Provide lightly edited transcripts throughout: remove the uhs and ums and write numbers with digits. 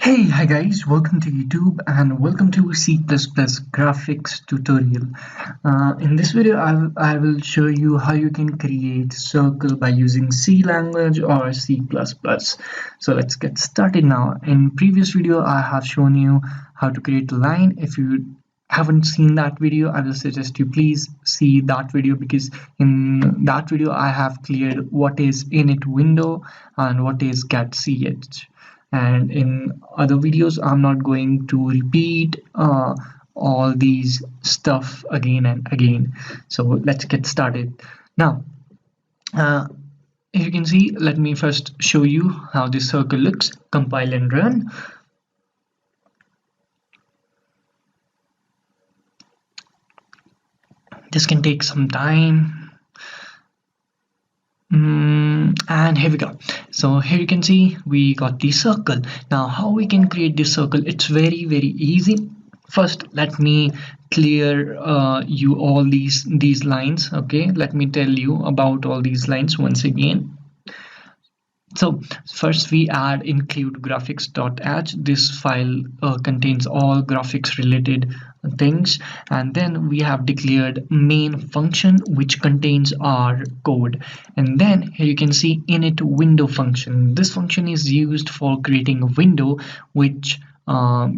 Hi guys, welcome to YouTube and welcome to C++ graphics tutorial. In this video, I will show you how you can create circle by using C language or C++. So let's get started now. In previous video, I have shown you how to create a line. If you haven't seen that video, I will suggest you please see that video, because in that video I have cleared what is init window and what is get.ch. And in other videos I'm not going to repeat all these stuff again and again. So let's get started now. If you can see, let me first show you how this circle looks. Compile and run. This can take some time. And here we go. So here you can see we got the circle. Now how we can create this circle? It's very easy. First let me clear you all these lines. Okay, let me tell you about all these lines once again. So first we add include graphics.h. This file contains all graphics related things, and then we have declared main function which contains our code. And then here you can see init window function. This function is used for creating a window which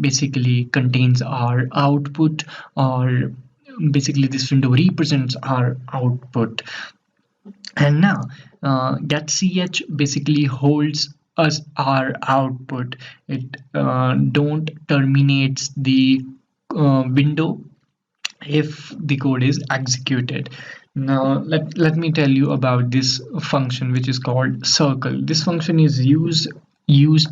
basically contains our output, or basically this window represents our output. And now get.ch basically holds us our output. It don't terminates the window if the code is executed. Now let me tell you about this function which is called circle. This function is used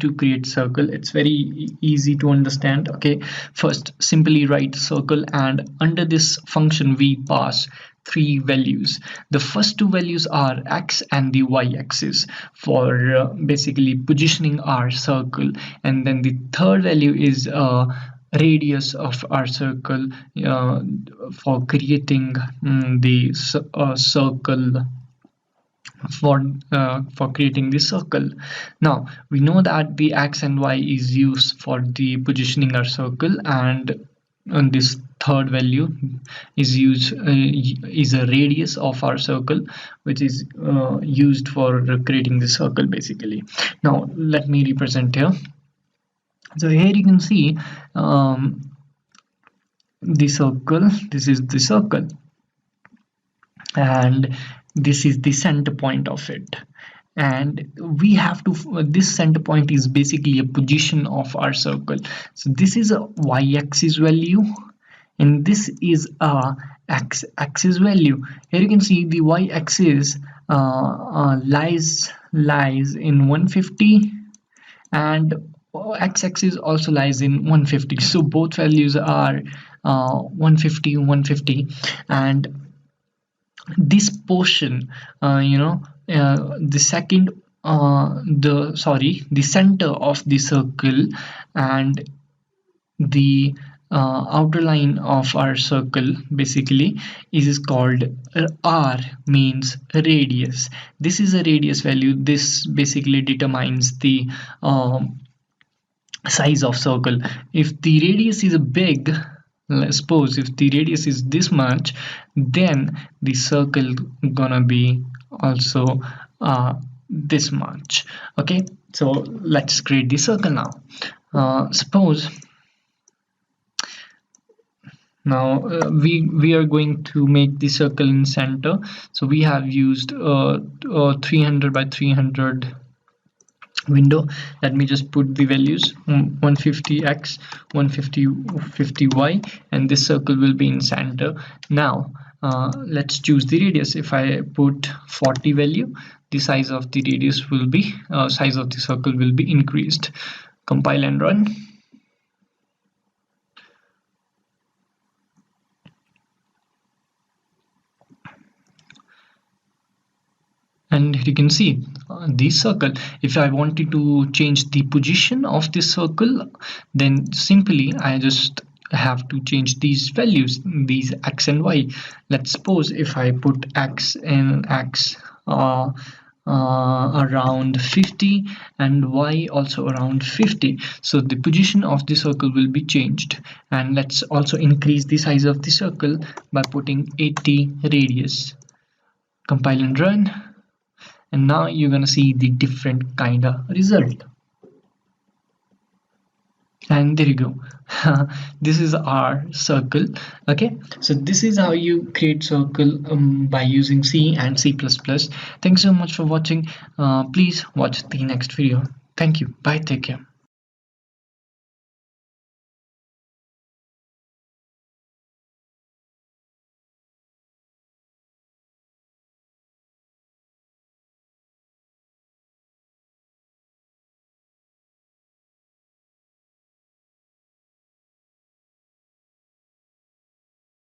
to create circle. It's very easy to understand. Okay, first simply write circle, and under this function we pass three values. The first two values are x and the y-axis for basically positioning our circle, and then the third value is radius of our circle for creating the circle, for creating the circle. Now we know that the x and y is used for the positioning our circle, and this third value is used is a radius of our circle, which is used for creating the circle basically. Now let me represent here. So here you can see the circle. This is the circle, and this is the center point of it, and we have to this center point is basically a position of our circle. So this is a y-axis value and this is a x-axis value. Here you can see the y-axis lies in 150, and x-axis also lies in 150. So both values are 150, and this portion the second the center of the circle and the outer line of our circle basically is called r, means radius. This is a radius value. This basically determines the size of circle. If the radius is big, let's suppose if the radius is this much, then the circle gonna be also this much. Okay, so let's create the circle now. Suppose now we are going to make the circle in center. So we have used 300 by 300 window. Let me just put the values 150x, 150y, and this circle will be in center. Now let's choose the radius. If I put 40 value, the size of the radius will be size of the circle will be increased. Compile and run. And you can see this circle. If I wanted to change the position of this circle, then simply I just have to change these values, these x and y. Let's suppose if I put x and x around 50 and y also around 50, so the position of the circle will be changed. And let's also increase the size of the circle by putting 80 radius. Compile and run, and now you're gonna see the different kind of result. And there you go. This is our circle. Okay, so this is how you create circle by using C and C++. Thanks so much for watching. Please watch the next video. Thank you. Bye. Take care.